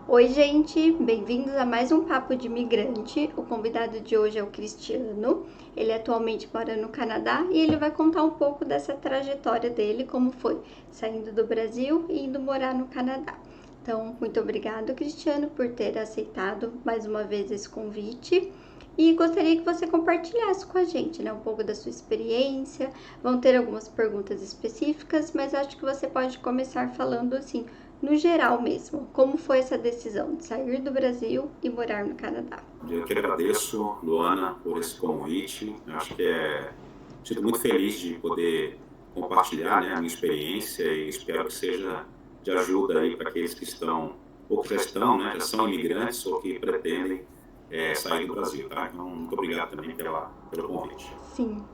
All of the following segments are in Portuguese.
Oi, gente, bem-vindos a mais um Papo de Imigrante. O convidado de hoje é o Cristiano. Ele atualmente mora no Canadá e ele vai contar um pouco dessa trajetória dele, como foi saindo do Brasil e indo morar no Canadá. Então, muito obrigado, Cristiano, por ter aceitado mais uma vez esse convite. E gostaria que você compartilhasse com a gente, né, um pouco da sua experiência. Vão ter algumas perguntas específicas, mas acho que você pode começar falando assim, no geral mesmo, como foi essa decisão de sair do Brasil e morar no Canadá? Eu que agradeço, Luana, por esse convite. Acho que sinto muito feliz de poder compartilhar, né, a minha experiência e espero que seja de ajuda aí para aqueles que estão, ou que já estão, né, já são imigrantes ou que pretendem sair do Brasil, tá? Então, muito obrigado também pelo convite. Sim,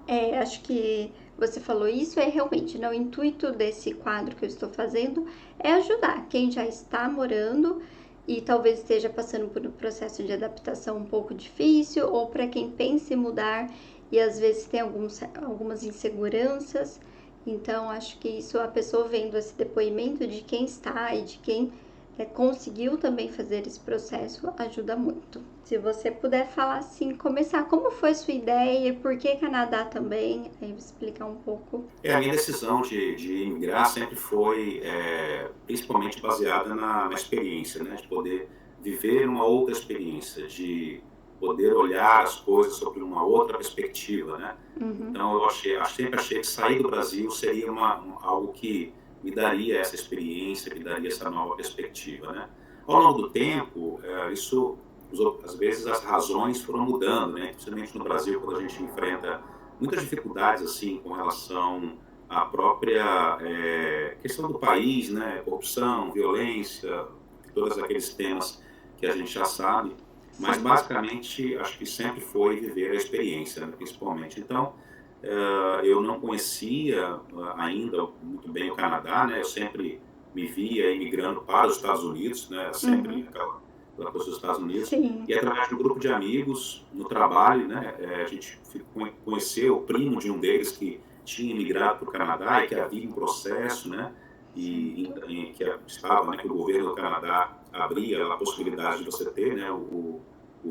acho que você falou isso, realmente, né, o intuito desse quadro que eu estou fazendo é ajudar quem já está morando e talvez esteja passando por um processo de adaptação um pouco difícil, ou para quem pensa em mudar e às vezes tem algumas inseguranças. Então, acho que isso, a pessoa vendo esse depoimento de quem está e de quem conseguiu também fazer esse processo, ajuda muito. Se você puder falar assim, começar, como foi sua ideia, por que Canadá também, aí explicar um pouco. A minha decisão de imigrar sempre foi principalmente baseada na experiência, né? De poder viver uma outra experiência, de poder olhar as coisas sobre uma outra perspectiva, né? Uhum. Então, sempre achei que sair do Brasil seria algo que me daria essa experiência, me daria essa nova perspectiva, né? Ao longo do tempo, às vezes as razões foram mudando, né? Principalmente no Brasil, quando a gente enfrenta muitas dificuldades assim com relação à própria questão do país, né? Corrupção, violência, todos aqueles temas que a gente já sabe. Mas basicamente acho que sempre foi viver a experiência, né, principalmente. Então eu não conhecia ainda muito bem o Canadá, né? Eu sempre me via imigrando para os Estados Unidos, né? Sempre aquela coisa dos Estados Unidos. Sim. E através de um grupo de amigos no trabalho, né? A gente conheceu o primo de um deles que tinha imigrado para o Canadá e que havia um processo, né? Que estava, né? Que o governo do Canadá abria a possibilidade de você ter, né? O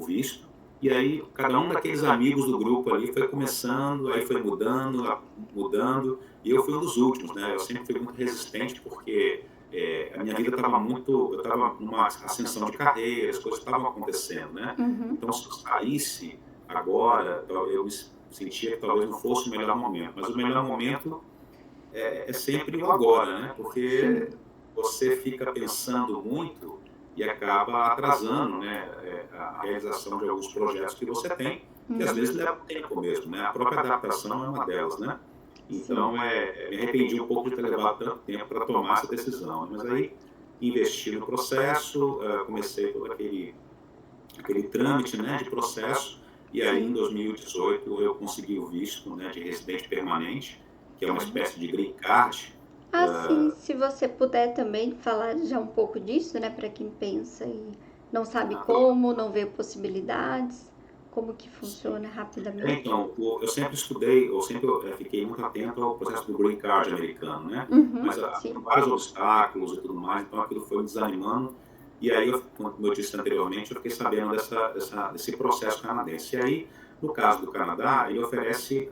visto. E aí, cada um daqueles amigos do grupo ali foi começando, aí foi mudando, e eu fui um dos últimos, né? Eu sempre fui muito resistente, porque a minha vida eu estava numa ascensão de carreira, as coisas estavam acontecendo, né? Uhum. Então, se eu saísse agora, eu me sentia que talvez não fosse o melhor momento, mas o melhor momento é sempre o agora, né? Sim. Porque você fica pensando muito e acaba atrasando, né, a realização de alguns projetos que você tem, que às vezes leva tempo mesmo, né? A própria adaptação é uma delas, né? Sim. Então, me arrependi um pouco de ter levado tanto tempo para tomar essa decisão, né? Mas aí investi no processo, comecei todo aquele trâmite, né, de processo, e aí em Sim. 2018 eu consegui o visto, né, de residente permanente, que é uma espécie de green card. Assim, se você puder também falar já um pouco disso, né, para quem pensa e não sabe como, não vê possibilidades, como que funciona rapidamente. Então, eu sempre estudei, eu sempre fiquei muito atento ao processo do green card americano, né? Uhum. Mas Sim. vários obstáculos e tudo mais, então aquilo foi me desanimando. E aí, como eu disse anteriormente, eu fiquei sabendo desse processo canadense. E aí, no caso do Canadá, ele oferece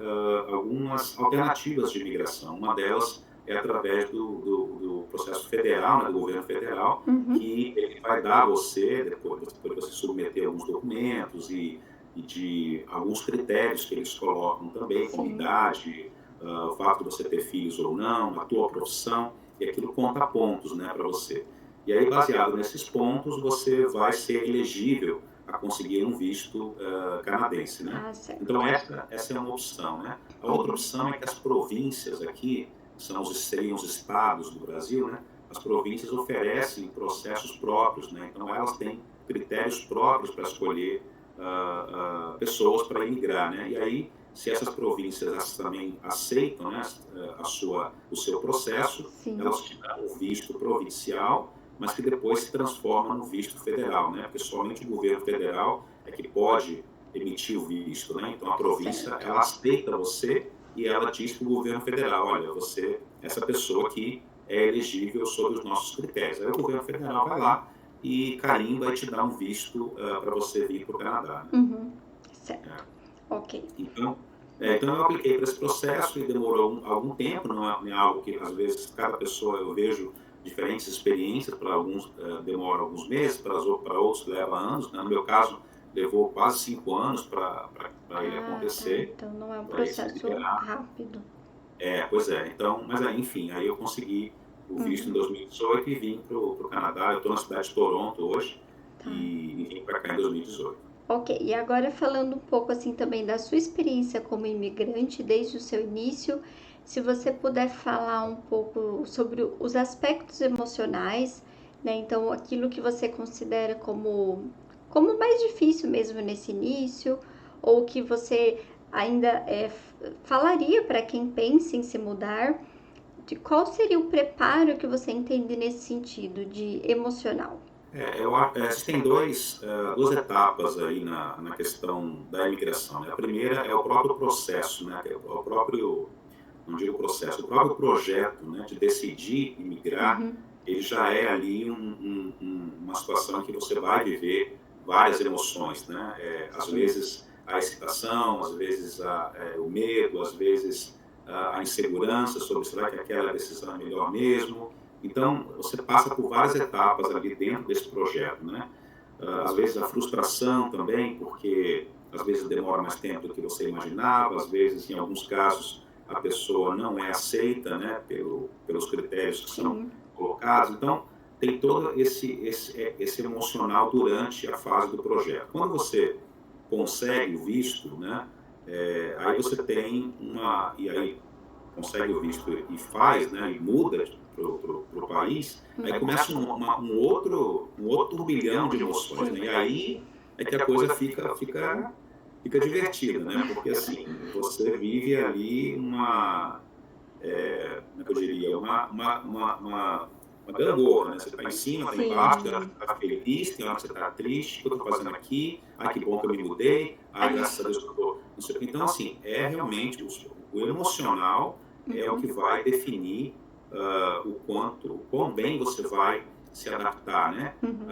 algumas alternativas de imigração. Uma delas é através do processo federal, né, do governo federal, Uhum. que ele vai dar a você, depois de você submeter alguns documentos e de alguns critérios que eles colocam também, como Sim. idade, o fato de você ter filhos ou não, a tua profissão, e aquilo conta pontos, né, para você. E aí, baseado nesses pontos, você vai ser elegível a conseguir um visto canadense, né? Ah, certo. Então, essa é uma opção, né? A outra opção é que as províncias aqui, seriam os estados do Brasil, né? As províncias oferecem processos próprios, né? Então, elas têm critérios próprios para escolher pessoas para imigrar, né? E aí, se essas províncias também aceitam, né, o seu processo, Sim. elas te dão o visto provincial, mas que depois se transforma no visto federal, né? Porque somente o governo federal é que pode emitir o visto, né? Então a província Certo. ela aceita você e ela diz para o governo federal, olha, essa pessoa aqui é elegível sob os nossos critérios. Aí o governo federal vai lá e Carim vai te dar um visto para você vir para o Canadá, né? Uhum. Certo. É. Ok. Então eu apliquei para esse processo e demorou algum tempo, não é algo que às vezes cada pessoa eu vejo diferentes experiências, para alguns demora alguns meses, para outros leva anos, né? No meu caso levou quase 5 anos para ele Ah, tá. acontecer, Então não é um para ele se processo liberar. rápido. Pois é, então, mas aí, enfim, aí eu consegui o visto em Uhum. 2018 e vim para o Canadá. Eu estou na cidade de Toronto hoje Tá. e vim para cá em 2018. Ok, e agora falando um pouco assim também da sua experiência como imigrante desde o seu início, se você puder falar um pouco sobre os aspectos emocionais, né? Então, aquilo que você considera como mais difícil mesmo nesse início, ou que você ainda falaria para quem pensa em se mudar, de qual seria o preparo que você entende nesse sentido de emocional? Existem duas etapas aí na questão da imigração, né? A primeira é o próprio processo, né? Que é o próprio, não digo processo, o próprio projeto, né, de decidir imigrar, Uhum. ele já é ali uma situação em que você vai viver várias emoções, né? Às Sim. vezes a excitação, às vezes o medo, às vezes a insegurança sobre será que aquela decisão é melhor mesmo. Então, você passa por várias etapas ali dentro desse projeto, né? Às vezes a frustração também, porque às vezes demora mais tempo do que você imaginava, às vezes, em alguns casos, a pessoa não é aceita, né, pelos critérios que são Sim. colocados. Então, tem todo esse emocional durante a fase do projeto. Quando você consegue o visto, né, aí você tem e aí consegue o visto e faz, né, e muda para o país, aí começa um outro turbilhão de emoções, né? E aí é que a coisa fica divertida, né? Porque assim, você vive ali como é que eu diria, uma gangorra, né? Você está em cima, está embaixo, tem hora que Sim. você está feliz, tem hora que você está triste, o que eu estou fazendo aqui? Ai, que bom que eu me mudei, ai, graças a Deus que eu estou... Então, assim, realmente o emocional é o que Uhum. vai definir o quão bem você vai se adaptar, né? Uhum.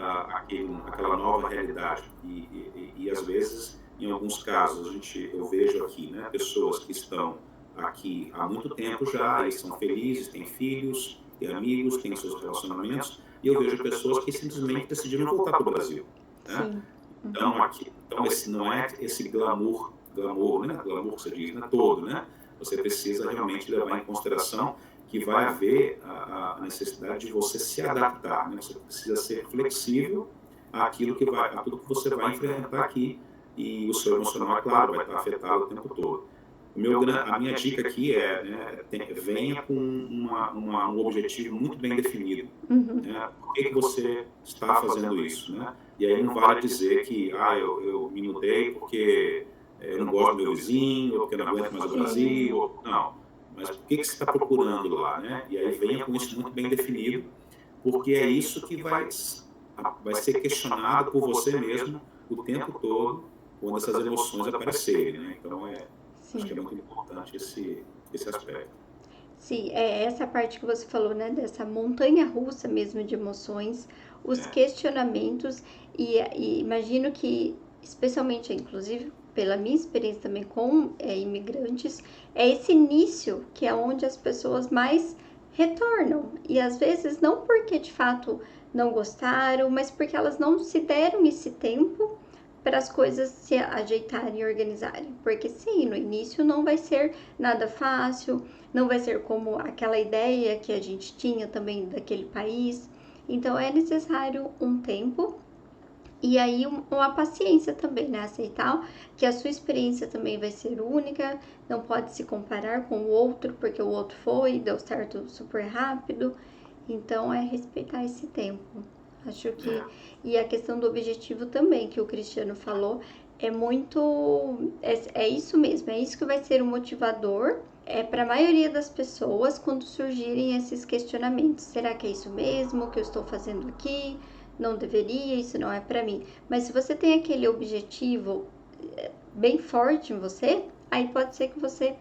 Àquela nova realidade. E às vezes, em alguns casos, eu vejo aqui, né, pessoas que estão aqui há muito tempo já, e são felizes, têm filhos, têm amigos, têm seus relacionamentos, e eu vejo pessoas que simplesmente decidiram voltar para o Brasil, né? Sim. Uhum. Então esse não é esse glamour, né? Glamour que você diz, né? Todo, né? Você precisa realmente levar em consideração que vai haver a necessidade de você se adaptar, né? Você precisa ser flexível a tudo que você vai enfrentar aqui, e o seu emocional, é claro, vai estar afetado o tempo todo. A minha dica aqui né, venha com um objetivo muito bem definido, Uhum. né? Por que você está fazendo isso, né? E aí não vale dizer que eu me mudei porque eu não gosto do meu vizinho, ou porque eu não aguento mais o Brasil, Sim. não. Mas por que você está procurando lá, né? E aí venha com isso muito bem definido, porque é isso que vai ser questionado por você mesmo o tempo todo quando essas emoções aparecerem, né? Então, acho que é Sim. muito importante esse aspecto. Sim, é essa parte que você falou, né, dessa montanha russa mesmo de emoções, os É, questionamentos, e imagino que, especialmente, inclusive, pela minha experiência também com imigrantes, é esse início que é onde as pessoas mais retornam, e às vezes não porque de fato não gostaram, mas porque elas não se deram esse tempo para as coisas se ajeitarem e organizarem. Porque sim, no início não vai ser nada fácil, não vai ser como aquela ideia que a gente tinha também daquele país. Então é necessário um tempo e aí uma paciência também, né? Aceitar que a sua experiência também vai ser única, não pode se comparar com o outro, porque o outro foi, deu certo super rápido. Então é respeitar esse tempo. Acho que. é, E a questão do objetivo também, que o Cristiano falou, é muito. É isso mesmo, é isso que vai ser o motivador. É para a maioria das pessoas quando surgirem esses questionamentos. Será que é isso mesmo que eu estou fazendo aqui? Não deveria, isso não é para mim. Mas se você tem aquele objetivo bem forte em você, aí pode ser que você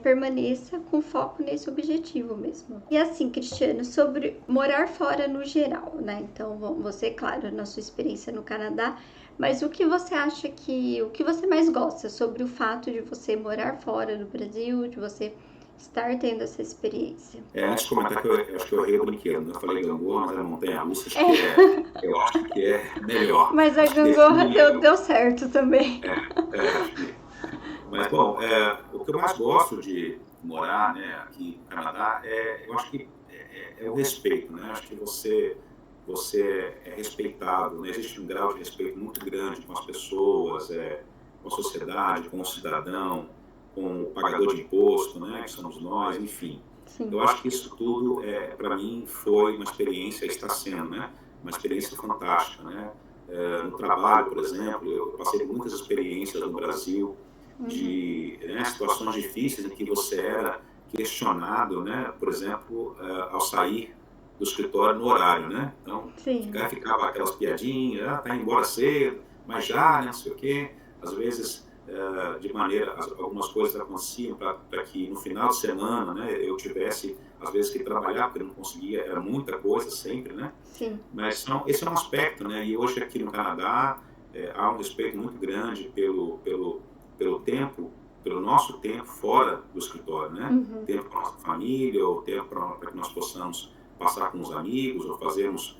permaneça com foco nesse objetivo mesmo. E assim, Cristiano, sobre morar fora no geral, né? Então, você, claro, na sua experiência no Canadá, mas o que você acha o que você mais gosta sobre o fato de você morar fora do Brasil, de você estar tendo essa experiência? Antes de comentar que eu acho que eu errei o brinquedo, né? Eu falei gangorra, mas é montanha-russa, eu acho que é melhor. Mas a Acho que gangorra define, deu certo também. acho que. Mas, bom, o que eu mais gosto de morar, né, aqui no Canadá, eu acho que é o respeito, né? Acho que você é respeitado, né? Existe um grau de respeito muito grande com as pessoas, com a sociedade, com o cidadão, com o pagador de imposto, né? Que somos nós, enfim. Sim. Eu acho que isso tudo, para mim, foi uma experiência, está sendo, né? Uma experiência fantástica, né? No trabalho, por exemplo, eu passei por muitas experiências no Brasil, de situações difíceis em que você era questionado, né? Por exemplo, ao sair do escritório no horário, né? Então, ficava aquelas piadinhas, tá indo embora cedo, mas já, né, não sei o quê. Às vezes, de maneira, algumas coisas aconteciam para que no final de semana, né, eu tivesse, às vezes, que trabalhar, porque eu não conseguia, era muita coisa sempre, né? Sim. Mas esse é um aspecto, né? E hoje aqui no Canadá, há um respeito muito grande pelo tempo, pelo nosso tempo fora do escritório, né? Tempo para nossa família, ou tempo para que nós possamos passar com os amigos, ou fazermos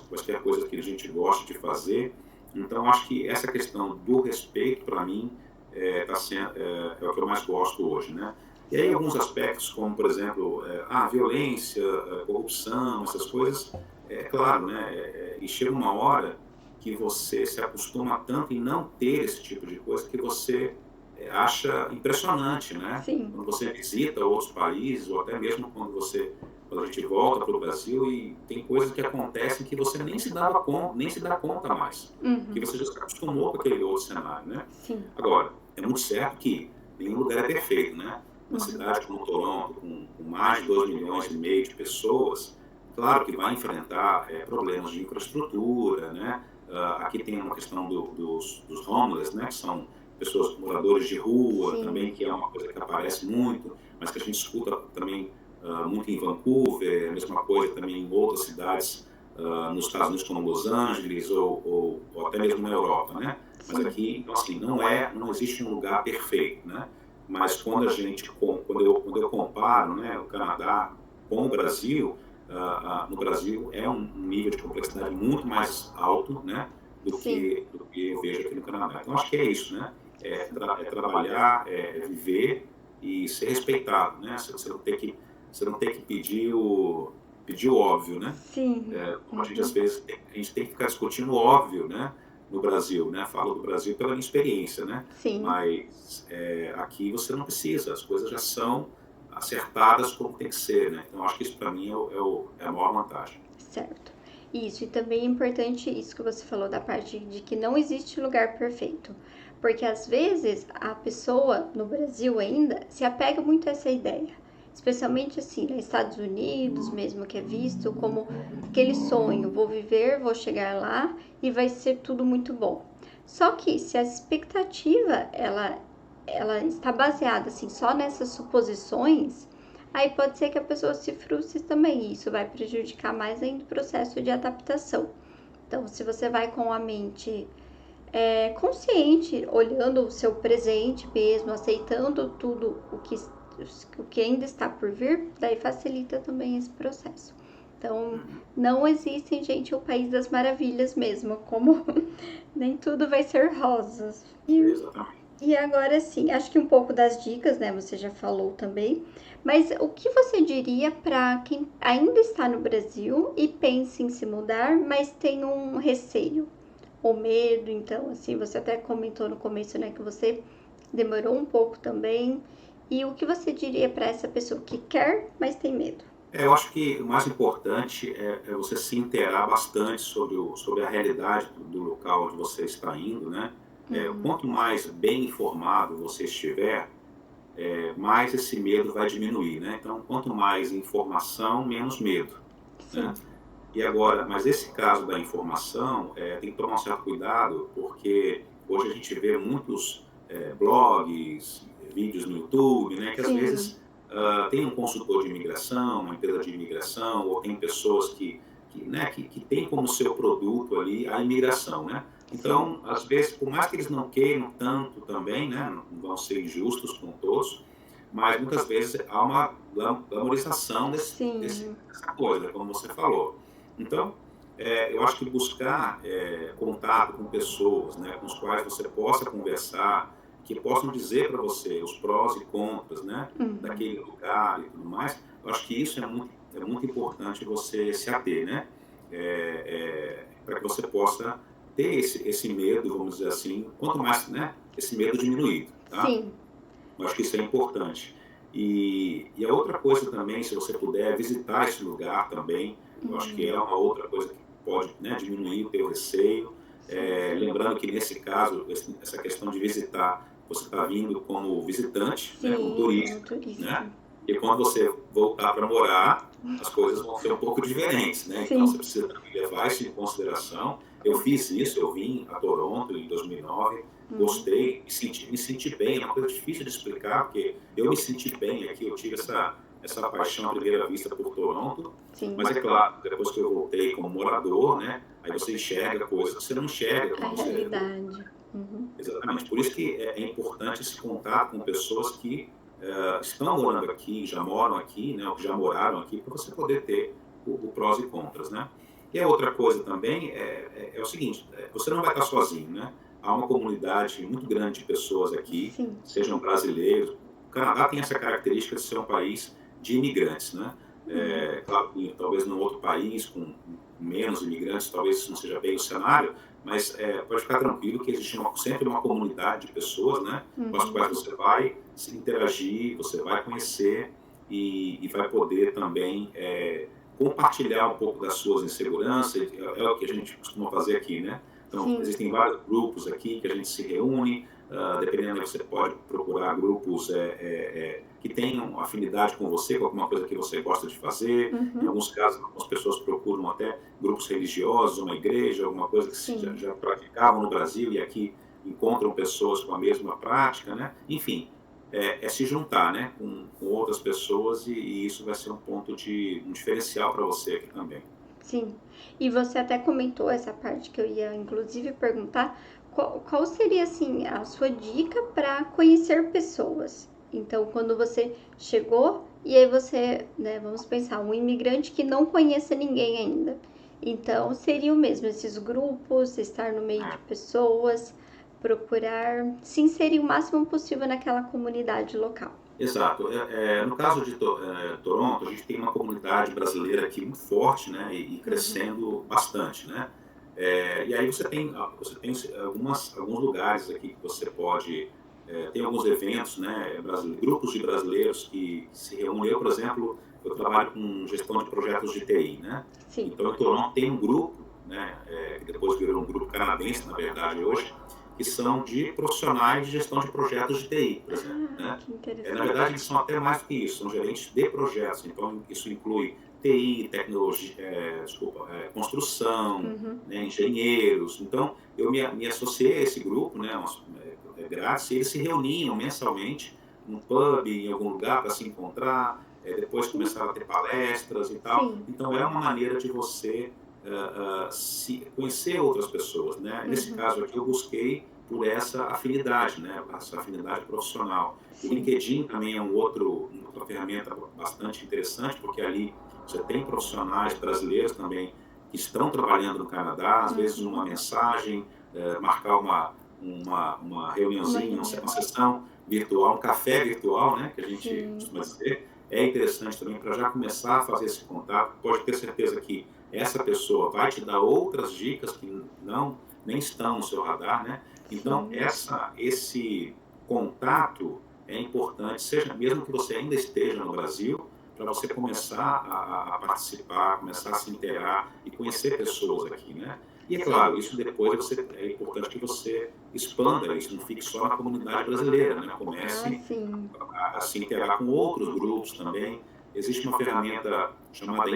quaisquer coisas que a gente gosta de fazer. Então, acho que essa questão do respeito, para mim, é o que eu mais gosto hoje, né? E aí alguns aspectos, como, por exemplo, a violência, a corrupção, essas coisas, claro, né? E chega uma hora que você se acostuma tanto em não ter esse tipo de coisa que você acha impressionante, né? Sim. Quando você visita outros países, ou até mesmo quando a gente volta para o Brasil e tem coisas que acontecem que você nem se dá conta mais, que você já se acostumou com aquele outro cenário, né? Sim. Agora, é muito certo que nenhum lugar é perfeito, né? Uma cidade como Toronto, com mais de 2,5 milhões de pessoas, claro que vai enfrentar problemas de infraestrutura, né? Aqui tem uma questão dos homeless, né? Que são pessoas, moradores de rua, também, que é uma coisa que aparece muito, mas que a gente escuta também muito em Vancouver, a mesma coisa também em outras cidades nos Estados Unidos, como Los Angeles, ou até mesmo na Europa, né? Mas aqui, então, assim, não existe um lugar perfeito, né? Mas quando eu comparo, né, o Canadá com o Brasil, no Brasil é um nível de complexidade muito mais alto, né, do que eu vejo aqui no Canadá. Então, acho que é isso, né? Trabalhar, viver e ser respeitado, né? Você não tem que pedir o óbvio, né? Sim. Como a gente, às vezes, a gente tem que ficar discutindo o óbvio, né? No Brasil, né? Falo do Brasil pela minha experiência, né? Sim. Mas aqui você não precisa, as coisas já são acertadas como tem que ser, né? Então, acho que isso, para mim, é a maior vantagem. Certo. Isso, e também é importante isso que você falou da parte de que não existe lugar perfeito. Porque às vezes a pessoa no Brasil ainda se apega muito a essa ideia. Especialmente assim, nos Estados Unidos mesmo, que é visto como aquele sonho, vou viver, vou chegar lá e vai ser tudo muito bom. Só que se a expectativa ela está baseada assim só nessas suposições, aí pode ser que a pessoa se frustre também, e isso vai prejudicar mais ainda o processo de adaptação. Então, se você vai com a mente consciente, olhando o seu presente mesmo, aceitando tudo o que ainda está por vir, daí facilita também esse processo. Então, não existe, gente, o país das maravilhas mesmo, como nem tudo vai ser rosas. E agora sim, acho que um pouco das dicas, né, você já falou também, mas o que você diria para quem ainda está no Brasil e pensa em se mudar, mas tem um receio ou medo? Então, assim, você até comentou no começo, né, que você demorou um pouco também. E o que você diria para essa pessoa que quer, mas tem medo? Eu acho que o mais importante é você se inteirar bastante sobre a realidade do local onde você está indo, né? Quanto mais bem informado você estiver, mais esse medo vai diminuir, né? Então, quanto mais informação, menos medo, né? E agora, mas esse caso da informação, tem que tomar um certo cuidado, porque hoje a gente vê muitos blogs, vídeos no YouTube, né, que às Sim, vezes tem um consultor de imigração, uma empresa de imigração, ou tem pessoas que têm como seu produto ali a imigração, né? sim, Então, às vezes, por mais que eles não queiram tanto também, né, não vão ser injustos com todos, mas muitas vezes há uma glamorização sim. dessa coisa, como você falou. Então, eu acho que buscar contato com pessoas, né, com as quais você possa conversar, que possam dizer para você os prós e contras, né, Uhum. daquele lugar e tudo mais, eu acho que isso é muito importante você se ater, né, para que você possa ter esse medo, vamos dizer assim, quanto mais, né, esse medo diminuído, tá? Sim. Eu acho que isso é importante. E a outra coisa também, se você puder visitar esse lugar também, eu acho que Uhum. é uma outra coisa que pode, né, diminuir o teu receio. Sim. Lembrando que nesse caso, essa questão de visitar, você está vindo como visitante, né, como Sim, como turista, turista. né? E quando você voltar para morar, as coisas vão ser um pouco diferentes, né? Então você Sim. precisa também levar isso em consideração. Eu fiz isso, eu vim a Toronto em 2009, Uhum. gostei, me senti bem, é uma coisa difícil de explicar, porque eu me senti bem aqui, eu tive essa paixão à primeira vista por Toronto, mas Sim. é claro, depois que eu voltei como morador, né, aí você enxerga coisas que você não enxerga A quando você é do... realidade. Uhum. Exatamente, por isso que é importante esse contato com pessoas que estão morando aqui, já moram aqui, né, ou que já moraram aqui, para você poder ter o prós e contras, né? E a outra coisa também é o seguinte, você não vai estar sozinho, né? Há uma comunidade muito grande de pessoas aqui, Sim. sejam brasileiros. O Canadá tem essa característica de ser um país de imigrantes, né? Uhum. Claro, talvez num outro país com menos imigrantes, talvez isso não seja bem o cenário, mas pode ficar tranquilo que existe sempre uma comunidade de pessoas, né, com as Uhum. quais você vai se interagir, você vai conhecer e vai poder também compartilhar um pouco das suas inseguranças, é o que a gente costuma fazer aqui, né? Então, Sim. existem vários grupos aqui que a gente se reúne, dependendo, você pode procurar grupos que tenham afinidade com você, com alguma coisa que você gosta de fazer. Em Uhum. alguns casos, algumas pessoas procuram até grupos religiosos, uma igreja, alguma coisa que Sim. já praticavam no Brasil e aqui encontram pessoas com a mesma prática, né? Enfim, se juntar, né, com outras pessoas e isso vai ser um ponto um diferencial para você aqui também. Sim. E você até comentou essa parte que eu ia inclusive perguntar, qual seria assim a sua dica para conhecer pessoas? Então, quando você chegou e aí você, né, vamos pensar, um imigrante que não conheça ninguém ainda. Então, seria o mesmo esses grupos, estar no meio de pessoas, procurar se inserir o máximo possível naquela comunidade local. Exato. No caso de Toronto, a gente tem uma comunidade brasileira aqui muito forte, né, e Uhum. crescendo bastante, né? E aí você tem alguns lugares aqui que você pode tem alguns eventos, né, grupos de brasileiros que se reúnem. Eu, por exemplo, eu trabalho com gestão de projetos de TI, né? Sim. Então, em Toronto tem um grupo, né, que depois virou um grupo canadense, na verdade, hoje, que são de profissionais de gestão de projetos de TI, por exemplo, Ah, né? que Na verdade, interessante. eles são até mais do que isso, são gerentes de projetos. Então, isso inclui TI, tecnologia, construção, Uhum. né, engenheiros. Então, eu me associei a esse grupo, né, grátis, e eles se reuniam mensalmente num pub, em algum lugar para se encontrar, depois Que começaram a ter palestras e tal. sim. Então, é uma maneira de você se conhecer outras pessoas, né? Nesse Uhum. caso aqui, eu busquei por essa afinidade, né? Essa afinidade profissional. O Sim. LinkedIn também é uma outra ferramenta bastante interessante, porque ali você tem profissionais brasileiros também que estão trabalhando no Canadá, às vezes Uhum. uma mensagem, marcar uma Uma reuniãozinha, uma reunião. sessão virtual, um café virtual, né, que a gente Sim. costuma dizer, é interessante também para já começar a fazer esse contato. Pode ter certeza que essa pessoa vai te dar outras dicas que nem estão no seu radar, né? Então, Sim. esse contato é importante, seja mesmo que você ainda esteja no Brasil, para você começar a participar, começar a se inteirar e conhecer pessoas aqui, né? E é Sim. claro, isso depois é importante que você expanda isso, não fique só na comunidade brasileira, né? Ah, Comece sim. a se inteirar com outros grupos também. Existe uma ferramenta chamada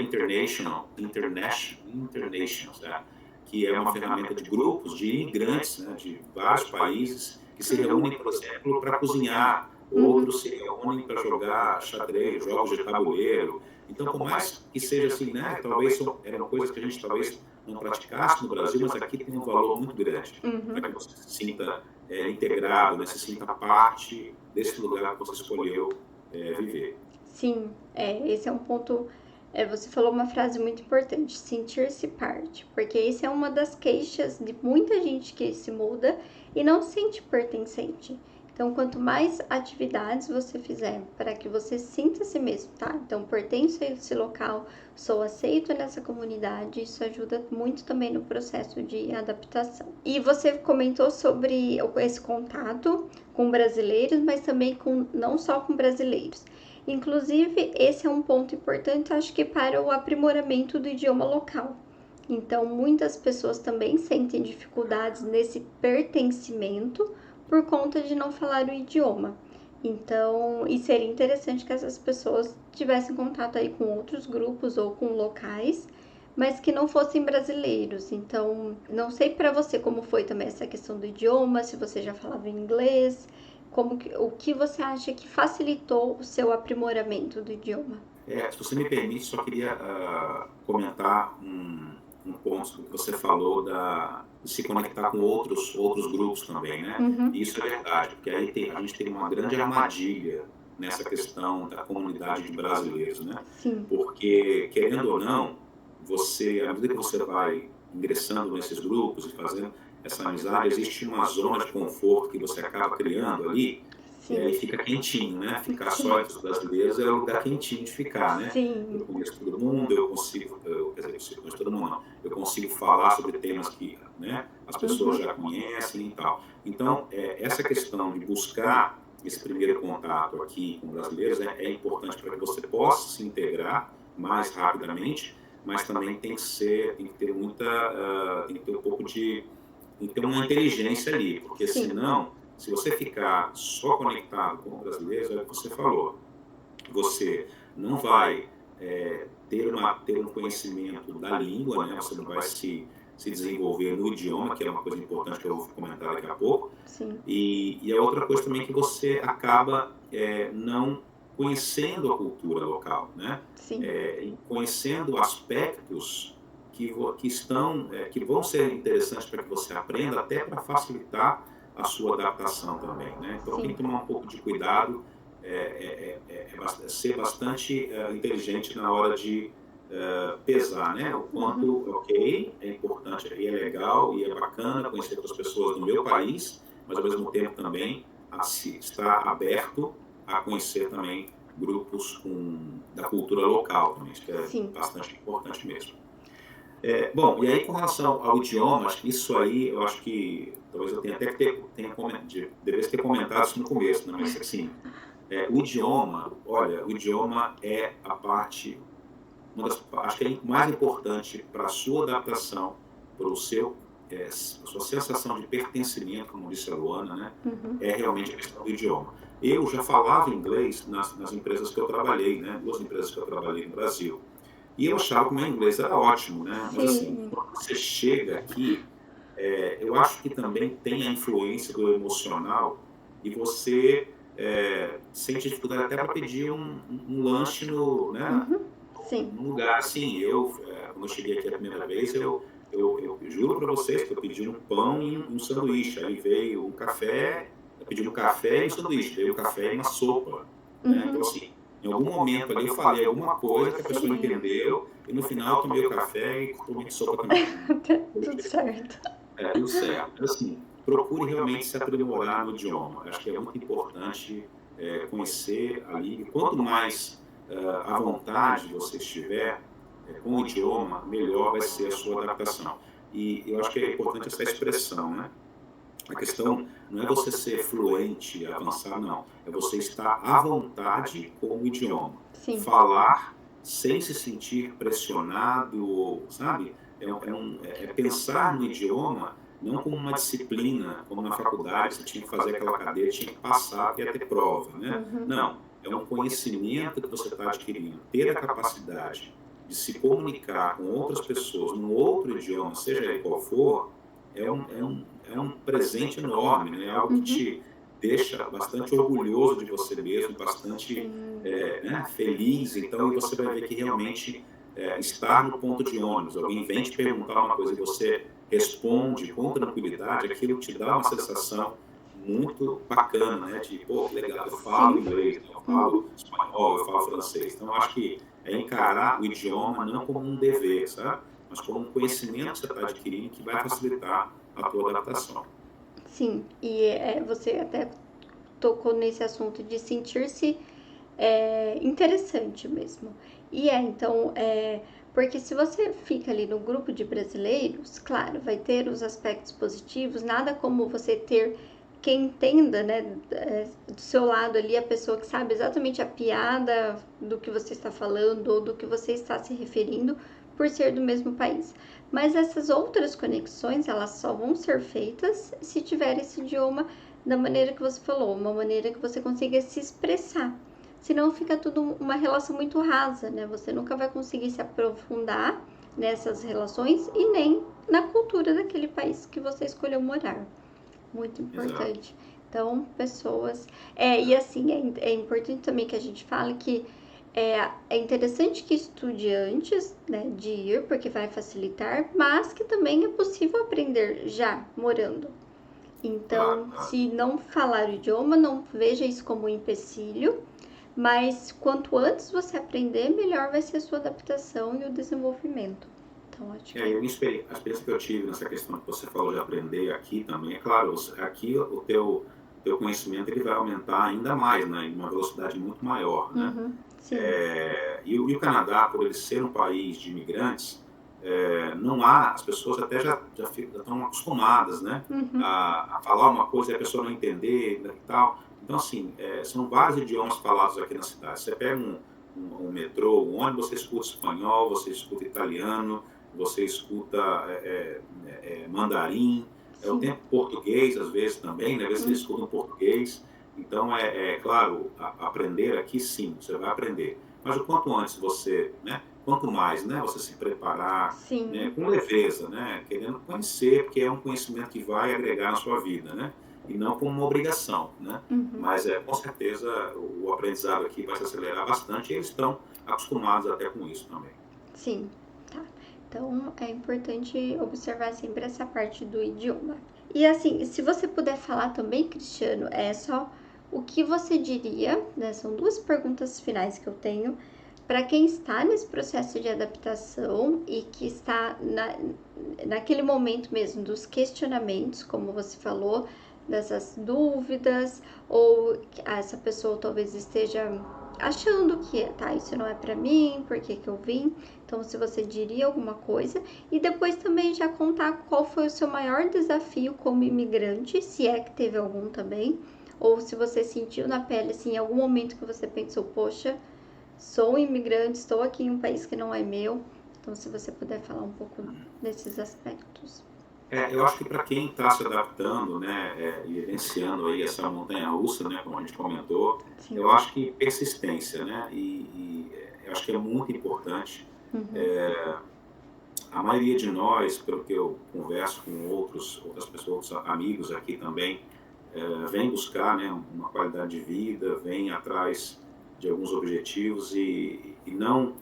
Internations, né? Que é uma ferramenta de grupos de imigrantes, né? De vários países que se Ah, reúnem, por exemplo, para cozinhar Uhum. outros se reúnem para jogar xadrez, jogos de tabuleiro. Então, por mais que seja assim, né, talvez eram coisas que a gente talvez não praticasse no Brasil, mas aqui tem um valor muito grande para que Uhum. você se sinta integrado, né, se sinta parte desse lugar que você escolheu viver. Sim, esse é um ponto. Você falou uma frase muito importante, sentir-se parte, porque isso é uma das queixas de muita gente que se muda e não se sente pertencente. Então, quanto mais atividades você fizer para que você sinta a si mesmo, tá? Então, pertenço a esse local, sou aceito nessa comunidade, isso ajuda muito também no processo de adaptação. E você comentou sobre esse contato com brasileiros, mas também com não só com brasileiros. Inclusive, esse é um ponto importante, acho que para o aprimoramento do idioma local. Então, muitas pessoas também sentem dificuldades nesse pertencimento por conta de não falar o idioma. Então, e seria interessante que essas pessoas tivessem contato aí com outros grupos ou com locais, mas que não fossem brasileiros. Então, não sei para você como foi também essa questão do idioma, se você já falava inglês, o que você acha que facilitou o seu aprimoramento do idioma? Se você me permite, só queria comentar um ponto que você falou de se conectar com outros grupos também, né? E Uhum. isso é verdade, porque aí a gente tem uma grande armadilha nessa questão da comunidade de brasileiros, né? Sim. Porque, querendo ou não, você, à medida que você vai ingressando nesses grupos e fazendo essa amizade, existe uma zona de conforto que você acaba criando ali, e Sim. aí fica quentinho, né? Ficar só entre os brasileiros é o lugar quentinho de ficar, né? Eu Sim. conheço todo mundo, quer dizer, eu conheço todo mundo, não. Eu consigo falar sobre temas que, né, as pessoas Uhum. já conhecem e tal. Então, essa questão de buscar esse primeiro contato aqui com brasileiros é importante para que você possa se integrar mais rapidamente, mas também tem que ter tem que ter um pouco tem que ter uma inteligência ali, porque Sim. senão, se você ficar só conectado com brasileiros, é o que você falou, você não vai ter um conhecimento da língua, né? Você não vai se desenvolver no idioma, que é uma coisa importante que eu vou comentar daqui a pouco. Sim. E a outra coisa também é que você acaba não conhecendo a cultura local, né? Sim. E conhecendo aspectos que vão ser interessantes para que você aprenda, até para facilitar a sua adaptação também, né? Então tem Sim. que tomar um pouco de cuidado, ser bastante inteligente na hora de pesar, né? O Uhum. quanto, ok, é importante e é legal e é bacana conhecer outras pessoas do meu país, mas ao mesmo tempo também se estar aberto a conhecer também grupos da cultura local também, isso que é Sim. bastante importante mesmo. Bom, e aí com relação ao idioma, acho que isso aí, eu acho que talvez eu tenha até que devesse ter comentado isso no começo, né? Mas assim, o idioma, olha, o idioma é a parte, acho que é mais importante para a sua adaptação, para o seu, a sua sensação de pertencimento, como disse a Luana, né? Uhum. É realmente a questão do idioma. Eu já falava inglês nas empresas que eu trabalhei, né? Duas empresas que eu trabalhei no Brasil. E eu achava que o meu inglês era ótimo, né? Mas assim, Sim. quando você chega aqui, eu acho que também tem a influência do emocional e você sente dificuldade até para pedir um lanche né, Uhum. Sim. num lugar assim. Quando eu cheguei aqui a primeira vez, eu juro para vocês que eu pedi um pão e um sanduíche. Aí veio um café, eu pedi um café e um sanduíche, veio um café e uma sopa. Né? Então, Uhum. assim, em algum momento ali eu falei alguma coisa que a pessoa Sim. entendeu e no final eu tomei o café e tomei sopa também. Tudo certo. Tudo certo. Então, assim, procure realmente se aprimorar no idioma. Eu acho que é muito importante conhecer a língua. Quanto mais à vontade você estiver com o idioma, melhor vai ser a sua adaptação. E eu acho que é importante essa expressão, né? A questão não é você ser fluente, avançar, não. É você estar à vontade com o idioma. Sim. Falar sem se sentir pressionado, sabe? É pensar no idioma não como uma disciplina, como na faculdade, você tinha que fazer aquela cadeira, tinha que passar, porque ia ter prova, né? Uhum. Não, é um conhecimento que você está adquirindo. Ter a capacidade de se comunicar com outras pessoas num outro idioma, seja ele qual for, é um presente enorme, né? É algo que Uhum. te deixa bastante orgulhoso de você mesmo, bastante Sim, né, feliz. Então, e você vai ver que realmente estar no ponto de ônibus, alguém vem te perguntar uma coisa e você responde com tranquilidade, aquilo te dá uma sensação muito bacana, né? De, pô, que legal, eu falo sim. inglês, eu falo Uhum. espanhol, eu falo francês. Então, eu acho que é encarar o idioma não como um dever, sabe? Mas como um conhecimento que você está adquirindo que vai facilitar a tua adaptação. Sim, e você até tocou nesse assunto de sentir-se interessante mesmo. E então, porque se você fica ali no grupo de brasileiros, claro, vai ter os aspectos positivos, nada como você ter quem entenda, né, do seu lado ali, a pessoa que sabe exatamente a piada do que você está falando ou do que você está se referindo, por ser do mesmo país. Mas essas outras conexões, elas só vão ser feitas se tiver esse idioma da maneira que você falou, uma maneira que você consiga se expressar. Senão fica tudo uma relação muito rasa, né? Você nunca vai conseguir se aprofundar nessas relações e nem na cultura daquele país que você escolheu morar. Muito Exato. importante. Então, pessoas. E assim, é importante também que a gente fale que é interessante que estude antes, né, de ir, porque vai facilitar, mas que também é possível aprender já morando. Claro, Então, claro. se não falar o idioma, não veja isso como um empecilho, mas quanto antes você aprender, melhor vai ser a sua adaptação e o desenvolvimento. Então, acho que. A experiência que eu tive nessa questão que você falou de aprender aqui também, é claro, aqui o teu conhecimento ele vai aumentar ainda mais, né, em uma velocidade muito maior, né? Uhum, sim. E o Canadá, por ele ser um país de imigrantes, não há, as pessoas até já estão acostumadas, né, Uhum, a falar uma coisa e a pessoa não entender né, e tal. Então, assim, são vários idiomas falados aqui na cidade. Você pega um metrô, um ônibus, você escuta espanhol, você escuta italiano, você escuta mandarim, o sim. tempo português, às vezes também, né, às vezes você Uhum, escuta um português. Então, claro, aprender aqui sim, você vai aprender. Mas o quanto antes você, né, quanto mais, né, você se preparar, né, sim. com leveza, né, querendo conhecer, porque é um conhecimento que vai agregar na sua vida, né, e não como uma obrigação, né. Uhum, Mas com certeza o aprendizado aqui vai se acelerar bastante e eles estão acostumados até com isso também. sim. Tá. Então, é importante observar sempre essa parte do idioma. E assim, se você puder falar também, Cristiano, é só o que você diria, né? São duas perguntas finais que eu tenho para quem está nesse processo de adaptação e que está naquele momento mesmo dos questionamentos, como você falou, dessas dúvidas, ou essa pessoa talvez esteja achando que, tá, isso não é para mim, por que que eu vim? Então, se você diria alguma coisa, e depois também já contar qual foi o seu maior desafio como imigrante, se é que teve algum também, ou se você sentiu na pele, assim, em algum momento que você pensou, poxa, sou um imigrante, estou aqui em um país que não é meu. Então, se você puder falar um pouco desses aspectos. Eu acho que para quem está se adaptando, né, e vivenciando aí essa montanha-russa, né, como a gente comentou, Sim. eu acho que persistência, né, eu acho que é muito importante. Uhum. É, a maioria de nós, pelo que eu converso com outras pessoas, amigos aqui também, vem buscar, né, uma qualidade de vida, vem atrás de alguns objetivos e não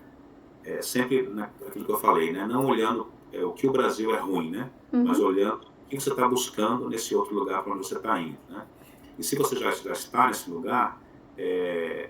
sempre naquilo que eu falei, né? Não olhando o que o Brasil é ruim, né? Mas Uhum. olhando o que você está buscando nesse outro lugar para onde você está indo, né? E se você já está nesse lugar,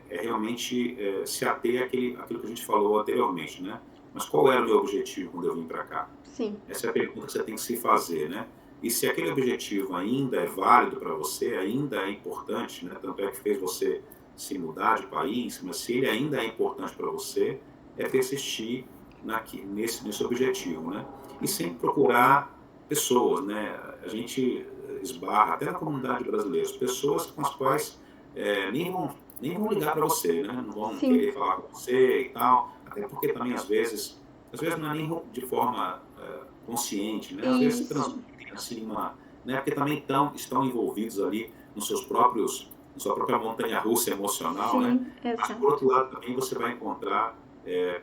realmente se ater àquilo que a gente falou anteriormente, né? Mas qual era o meu objetivo quando eu vim para cá? Sim. Essa é a pergunta que você tem que se fazer, né? E se aquele objetivo ainda é válido para você, ainda é importante, né? Tanto é que fez você se mudar de país, mas se ele ainda é importante para você, é persistir nesse objetivo, né? E sempre procurar pessoas, né? A gente esbarra, até na comunidade brasileira, pessoas com as quais nem vão ligar para você, né? Não vão Sim. querer falar com você e tal, até porque também às vezes não é nem de forma consciente, né? Às vezes Isso. transmitem assim né? Porque também estão envolvidos ali na sua própria montanha-russa emocional, né? Sim, Mas por exato. outro lado também você vai encontrar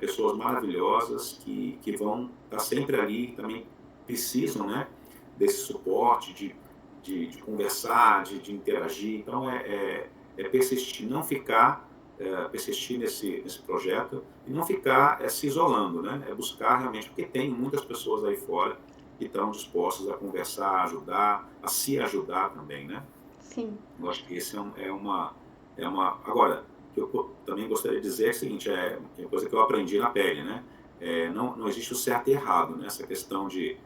pessoas maravilhosas que vão estar sempre ali, também precisam, né? Desse suporte, de conversar, de interagir. Então, é persistir, não ficar, persistir nesse projeto e não ficar se isolando, né? É buscar realmente, porque tem muitas pessoas aí fora que estão dispostas a conversar, a ajudar, a se ajudar também, né? Sim. Eu acho que esse é uma. Agora, o que eu também gostaria de dizer é o seguinte: é uma coisa que eu aprendi na pele, né? Não existe o certo e errado, né? Essa questão de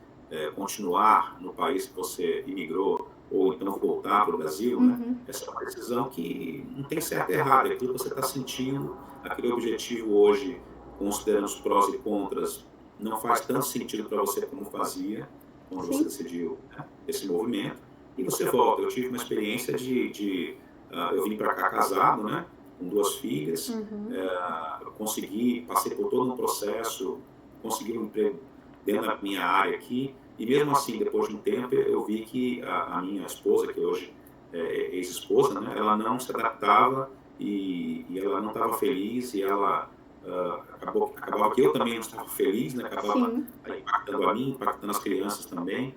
continuar no país que você imigrou ou então voltar para o Brasil, né? Uhum. Essa é uma decisão que não tem certo e errado, é aquilo que você está sentindo, aquele objetivo hoje, considerando os prós e contras, não faz tanto sentido para você como fazia quando você Sim. decidiu, né, esse movimento, e você volta. Eu tive uma experiência eu vim para cá casado, né, com 2 filhas, Uhum. eu consegui, passei por todo um processo, consegui um emprego dentro da minha área aqui, e mesmo assim, depois de um tempo, eu vi que a minha esposa, que hoje é ex-esposa, né, ela não se adaptava e ela não estava feliz, e ela acabava que eu também não estava feliz, né, acabava Sim. impactando a mim, impactando as crianças também.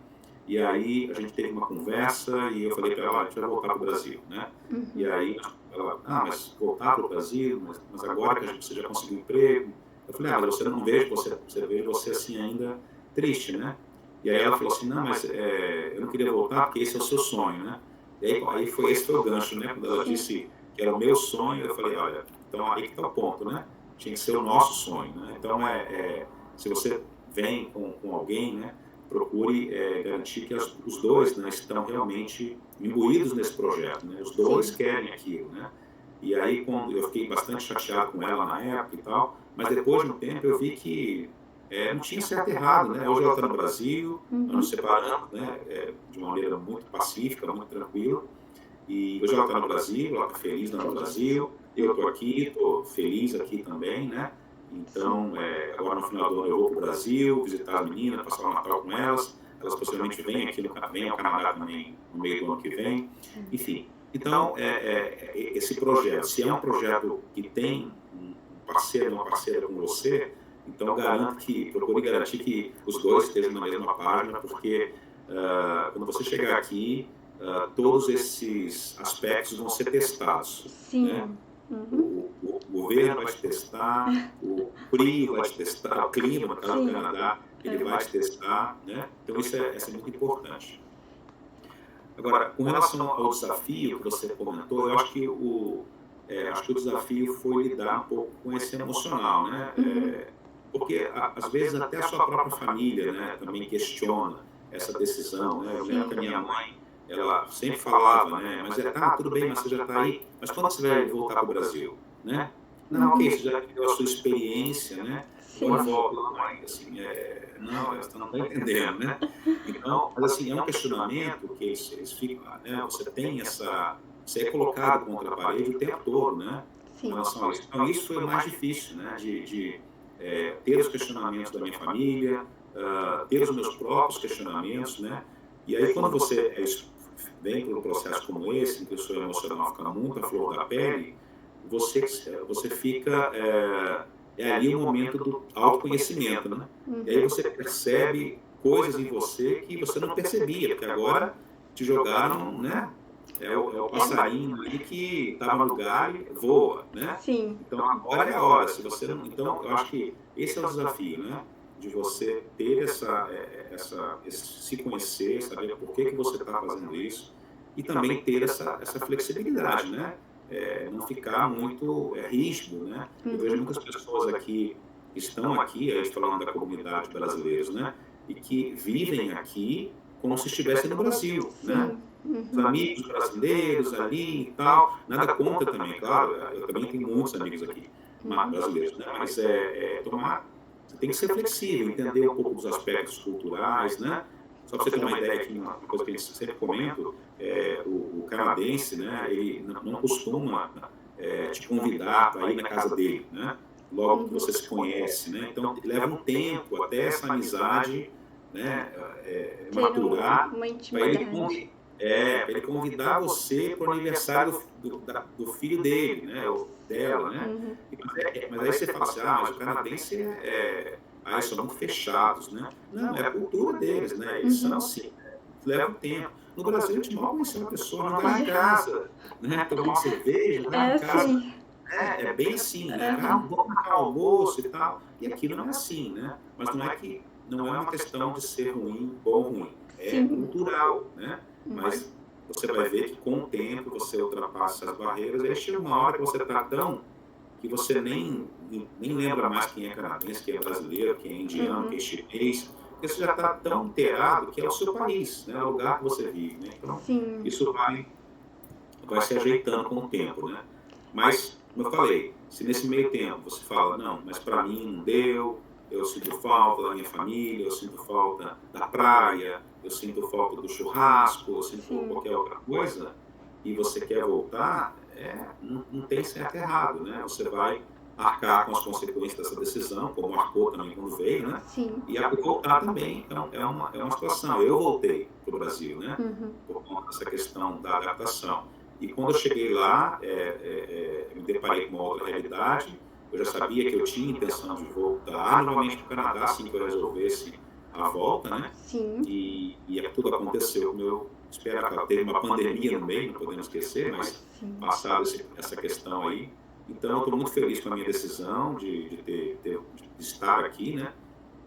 E aí a gente teve uma conversa e eu falei para ela: a gente vai voltar para o Brasil, né? E Uhum. aí ela: mas voltar para o Brasil, mas agora que você já conseguiu emprego. Eu falei: mas você não vejo você vê você assim ainda triste, né? E aí ela falou assim: não, mas eu não queria voltar porque esse é o seu sonho, né? E aí esse foi o gancho, né? Quando ela Sim. disse que era o meu sonho, eu falei: olha, então aí que está o ponto, né? Tinha que ser o nosso sonho, né? Então se você vem com alguém, né, procure garantir que os dois, né, estão realmente imbuídos nesse projeto, né? Os dois Sim. querem aquilo, né? E aí quando eu fiquei bastante chateado com ela na época e tal, mas depois de um tempo eu vi que não tinha certo e errado, né? Hoje ela está no Brasil, nós nos Uhum. separamos, né, de uma maneira muito pacífica, muito tranquila, e hoje ela está no Brasil, ela está feliz lá no Feliz. Brasil, eu estou aqui, estou feliz aqui também, né? Sim. Então, agora no final do ano eu vou para o Brasil, visitar as meninas, passar o Natal com elas possivelmente vêm ao Canadá também no meio do ano que vem, enfim. Então, esse projeto, se é um projeto que tem um parceiro, uma parceira com você, então procure garantir que os dois estejam na mesma página, porque quando você chegar aqui, todos esses aspectos vão ser testados, né? Sim. Uhum. O governo vai te testar, o frio vai te testar, o clima, no caso do Sim. Canadá, ele vai te testar, né? Então isso é muito importante. Agora, com relação ao desafio que você comentou, eu acho que o desafio foi lidar um pouco com esse emocional, né? Uhum. Porque às vezes até a sua própria família, né, também questiona essa decisão, né? Eu lembro que a Sim. minha mãe, ela sempre falava, né? Mas tudo bem, mas você já está aí, mas quando você vai voltar para o Brasil, né? Não, ok, Uhum. você já teve a sua experiência, né? Agora Sim. volta, mãe, assim, não, você não está entendendo, né? Então, mas assim, é um questionamento que eles ficam, né? Você é colocado contra a parede o tempo todo, né? Com Sim. relação a isso. Então, isso foi o mais difícil, né? Ter os questionamentos da minha família, ter os meus próprios questionamentos, né? E aí, quando você vem para um processo como esse, em que o seu emocional fica muito à flor da pele, você fica. É ali o momento do autoconhecimento, né? E aí Uhum. você percebe coisas em você que você não percebia, porque agora te jogaram, né? É o É. passarinho ali que estava no galho, voa, né? Sim. Então agora é a hora. Se você não, então eu acho que esse é o desafio, né? De você ter se conhecer, saber por que você está fazendo isso e também ter essa flexibilidade, né? Não ficar muito rígido, né? Eu vejo Uhum. muitas pessoas aqui que estão aqui, a gente falando da comunidade brasileiros, né? E que vivem aqui como se estivessem no Brasil, né? Sim. Os Uhum. amigos brasileiros ali e tal, nada contra também, claro, eu também tenho muitos amigos aqui, Uhum. brasileiros, né? Mas você tem que ser flexível, entender um pouco dos aspectos culturais, né? Só para você ter uma ideia aqui, uma coisa que a gente sempre comenta, o canadense, né? Ele não costuma te convidar para ir na casa dele, né? Logo que Uhum. você se conhece, né? Então leva um tempo até essa amizade, né? Ter Maturar uma para ele intimidade. para ele convidar você para o aniversário do filho dele, né? Ou dela, né? Uhum. Mas aí você fala assim, mas o canadense eles são muito fechados, né? Não, é a cultura deles, né? Eles são Uhum. assim, leva um tempo. No Brasil, a gente mal conhecia uma pessoa, não vai em casa, né? Tomar uma cerveja, É vai em casa. assim. É bem assim, né? Ah, Aham. vamos marcar um almoço e tal. E aqui não é assim, né? Mas não é uma questão de ser ruim, bom ou ruim. É Sim. cultural, né? Uhum. Mas você vai ver que com o tempo você ultrapassa as barreiras, aí chega uma hora que você está tão que você nem lembra mais quem é canadense, quem é brasileiro, quem é indiano, quem é Uhum. chinês, porque você já está tão inteirado que é o seu país, né? É o lugar que você vive, né? Então, Sim. isso vai se ajeitando com o tempo, né? Mas, como eu falei, se nesse meio tempo você fala, não, mas para mim não deu, eu sinto falta da minha família, eu sinto falta da praia, eu sinto falta do churrasco, eu sinto Sim. qualquer outra coisa, e você quer voltar, não tem certo e errado, né? Você vai arcar com as consequências dessa decisão, como arcou também quando veio, né? Sim. E voltar também, então, é uma situação. Eu voltei para o Brasil, né? Uhum. Por conta dessa questão da adaptação. E quando eu cheguei lá, me deparei com uma outra realidade. Eu já sabia que eu tinha intenção de voltar novamente para o Canadá, assim que eu resolvesse a volta, né? Sim. E tudo aconteceu como eu esperava. Teve uma pandemia no meio, não podemos esquecer, mas Sim. passado essa questão aí. Então, eu estou muito feliz com a minha decisão de estar aqui, né?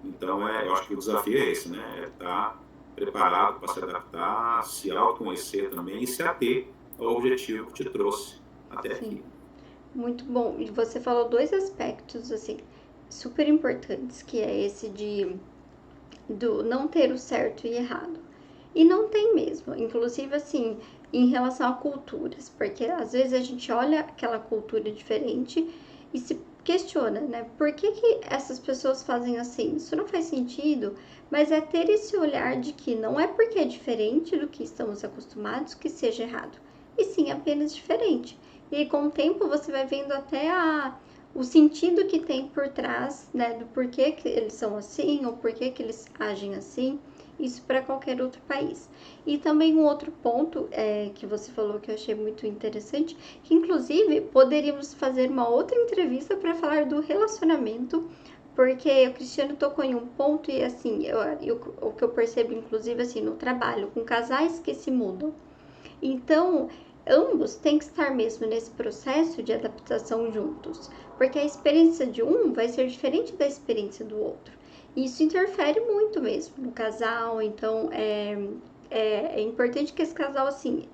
Então, eu acho que o desafio é esse, né? É estar preparado para se adaptar, se autoconhecer também e se ater ao objetivo que te trouxe até Sim. aqui. Muito bom. E você falou dois aspectos, assim, super importantes, que é esse do não ter o certo e errado. E não tem mesmo, inclusive assim, em relação a culturas, porque às vezes a gente olha aquela cultura diferente e se questiona, né? Por que essas pessoas fazem assim? Isso não faz sentido, mas é ter esse olhar de que não é porque é diferente do que estamos acostumados que seja errado, e sim apenas diferente. E aí, com o tempo você vai vendo até o sentido que tem por trás, né, do porquê que eles são assim ou porquê que eles agem assim, isso para qualquer outro país. E também um outro ponto que você falou que eu achei muito interessante, que inclusive poderíamos fazer uma outra entrevista para falar do relacionamento, porque o Cristiano tocou em um ponto e assim, o que eu percebo inclusive assim no trabalho, com casais que se mudam. Então, ambos têm que estar mesmo nesse processo de adaptação juntos, porque a experiência de um vai ser diferente da experiência do outro. E isso interfere muito mesmo no casal, então é importante que esse casal, assim,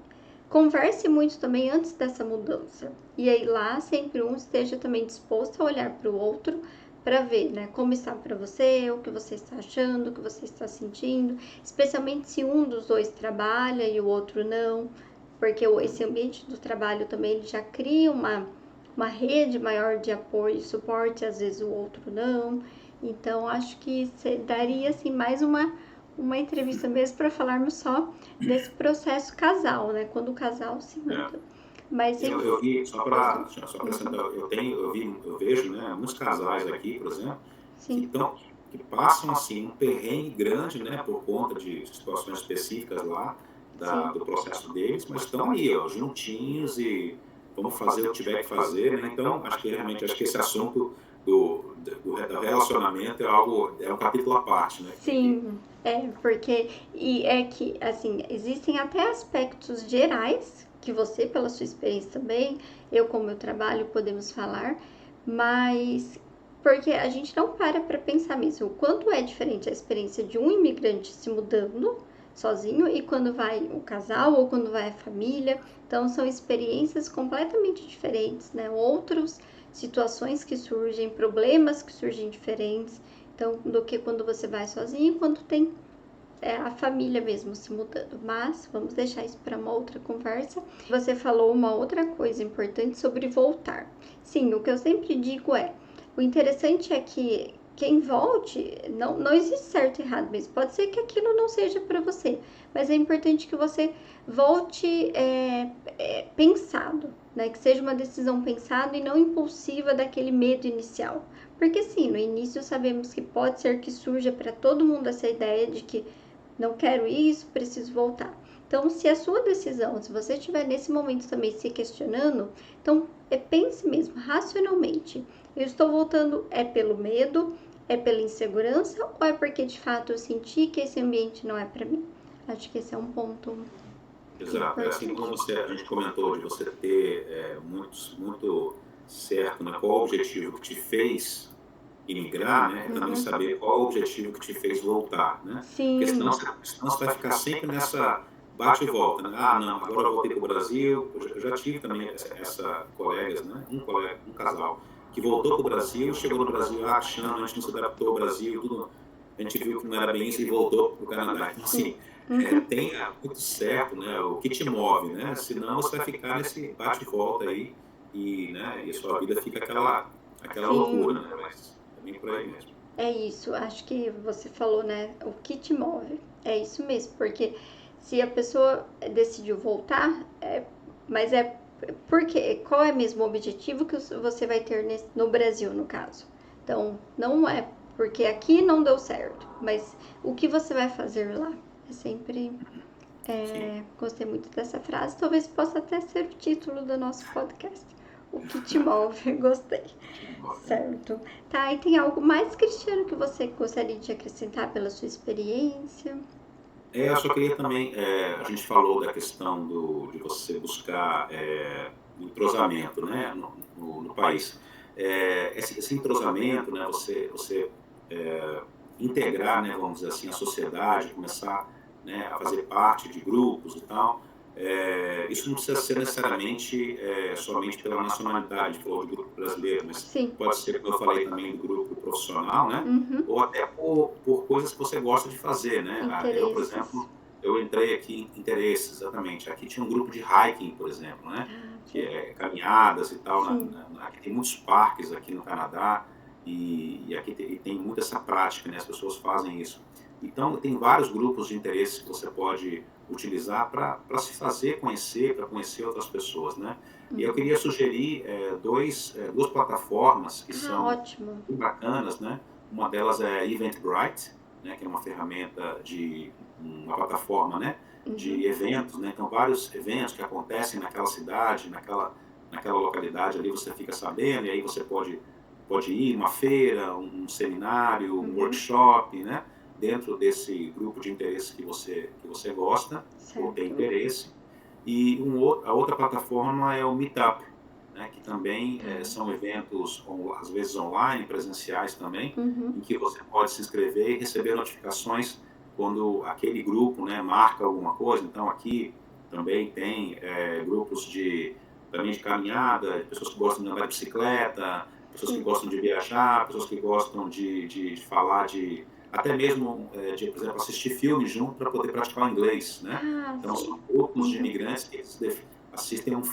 converse muito também antes dessa mudança. E aí lá sempre um esteja também disposto a olhar para o outro para ver, né, como está para você, o que você está achando, o que você está sentindo, especialmente se um dos dois trabalha e o outro não, porque esse ambiente do trabalho também ele já cria uma rede maior de apoio e suporte, às vezes o outro não. Então acho que daria assim mais uma entrevista mesmo para falarmos só desse processo casal, né? Quando o casal se É. muda. Mas Eu vi, só para acrescentar, Uhum. eu vejo, né, alguns casais aqui, por exemplo, que, Sim. tão, que passam assim, um perrengue grande, né, por conta de situações específicas lá Sim. do processo deles, mas estão aí, ó, juntinhos e vamos fazer o que tiver que fazer, né? Então, acho que esse assunto do relacionamento é um capítulo à parte, né? Sim, porque e é que assim, existem até aspectos gerais que você, pela sua experiência também, eu com o meu trabalho podemos falar, mas porque a gente não para pensar mesmo o quanto é diferente a experiência de um imigrante se mudando sozinho e quando vai o casal ou quando vai a família. Então são experiências completamente diferentes, né? Outras situações que surgem, problemas que surgem diferentes. Então, do que quando você vai sozinho e quando tem a família mesmo se mudando. Mas vamos deixar isso para uma outra conversa. Você falou uma outra coisa importante sobre voltar. Sim, o que eu sempre digo o interessante é que quem volte, não existe certo e errado mesmo. Pode ser que aquilo não seja para você, mas é importante que você volte pensado, né? Que seja uma decisão pensada e não impulsiva daquele medo inicial. Porque sim, no início sabemos que pode ser que surja para todo mundo essa ideia de que não quero isso, preciso voltar. Então, se a sua decisão, se você estiver nesse momento também se questionando, então pense mesmo, racionalmente. Eu estou voltando pelo medo, é pela insegurança ou é porque de fato eu senti que esse ambiente não é para mim? Acho que esse é um ponto Exato. É assim como a gente comentou de você ter muito certo, né, qual o objetivo que te fez imigrar, né, também saber qual o objetivo que te fez voltar, né? Porque senão, Sim. senão você vai ficar sempre nessa bate e volta, né? Ah, não, agora eu voltei para o Brasil. Eu já tive também essa colegas, né? Um casal que voltou para o Brasil, chegou no Brasil achando, a gente não se adaptou ao Brasil, tudo, a gente viu que não era bem isso e voltou para o Canadá. Então, assim, tenha muito certo, né, o que te move, né? Senão você vai ficar nesse bate e volta aí e a sua vida fica aquela loucura, né? Mas é bem por aí mesmo. É isso, acho que você falou, né? O que te move. É isso mesmo, porque se a pessoa decidiu voltar, mas é porque qual é mesmo o objetivo que você vai ter no Brasil, no caso? Então, não é porque aqui não deu certo, mas o que você vai fazer lá? É sempre. Sim. Gostei muito dessa frase, talvez possa até ser o título do nosso podcast. O que te move? Gostei. Te move, né? Certo. Tá, e tem algo mais, Cristiano, que você gostaria de acrescentar pela sua experiência? Eu só queria também, a gente falou da questão de você buscar entrosamento, né, no país. Esse entrosamento, né, você integrar, né, vamos dizer assim, a sociedade, começar, né, a fazer parte de grupos e tal. Isso não precisa ser necessariamente somente pela nacionalidade, a gente falou do grupo brasileiro, mas Sim. pode ser, como eu falei também, do grupo profissional, né? Ou até por coisas que você gosta de fazer, né? Eu, por Interesses. exemplo, eu entrei aqui em interesses, exatamente. Aqui tinha um grupo de hiking, por exemplo, né? Que é caminhadas e tal. Sim. Aqui tem muitos parques aqui no Canadá e aqui tem muito essa prática, né? As pessoas fazem isso. Então, tem vários grupos de interesse que você pode utilizar para se fazer conhecer, para conhecer outras pessoas, né? E eu queria sugerir duas plataformas que são Ótimo. muito bacanas, né? Uma delas é Eventbrite, né? Que é uma ferramenta uma plataforma, né? De eventos, né? Então, vários eventos que acontecem naquela cidade, naquela localidade ali, você fica sabendo, e aí você pode ir uma feira, um seminário, um workshop, né? Dentro desse grupo de interesse que você gosta, ou tem interesse. E a outra plataforma é o Meetup, né, que também são eventos, às vezes online, presenciais também, em que você pode se inscrever e receber notificações quando aquele grupo, né, marca alguma coisa. Então, aqui também tem grupos também de caminhada, pessoas que gostam de andar de bicicleta, pessoas que gostam de viajar, pessoas que gostam de falar até mesmo de, por exemplo, assistir filmes junto para poder praticar o inglês, né? Então, são grupos de imigrantes que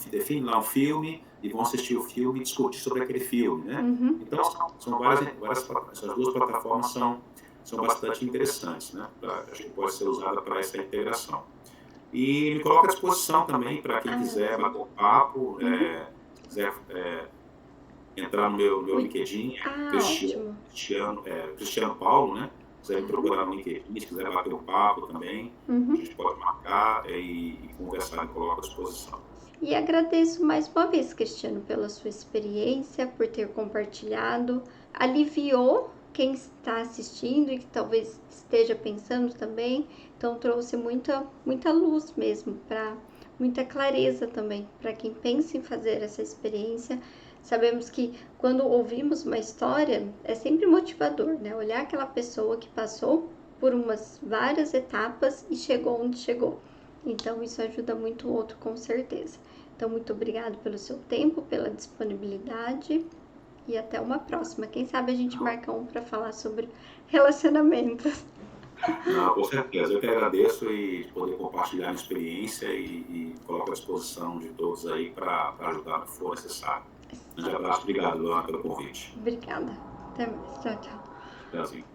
definem lá um filme e vão assistir o filme e discutir sobre aquele filme, né? Então, são essas duas plataformas são bastante interessantes, né? Acho que pode ser usada para essa integração. E me coloco à disposição também para quem quiser bater um papo, quiser entrar no meu LinkedIn, Cristiano Paulo, né? Quiser me procurar no LinkedIn, se quiser bater um papo também, a gente pode marcar e conversar, me coloco à disposição. E agradeço mais uma vez, Cristiano, pela sua experiência, por ter compartilhado. Aliviou quem está assistindo e que talvez esteja pensando também. Então trouxe muita luz mesmo, muita clareza também para quem pensa em fazer essa experiência. Sabemos que quando ouvimos uma história é sempre motivador, né? Olhar aquela pessoa que passou por várias etapas e chegou onde chegou. Então isso ajuda muito o outro, com certeza. Então, muito obrigado pelo seu tempo, pela disponibilidade e até uma próxima. Quem sabe a gente marca para falar sobre relacionamentos. Não, com certeza. Eu que agradeço e poder compartilhar a experiência e coloco à disposição de todos aí para ajudar no que for necessário. Um grande abraço. Obrigado, Luana, pelo convite. Obrigada. Até mais. Tchau, tchau. Tchauzinho.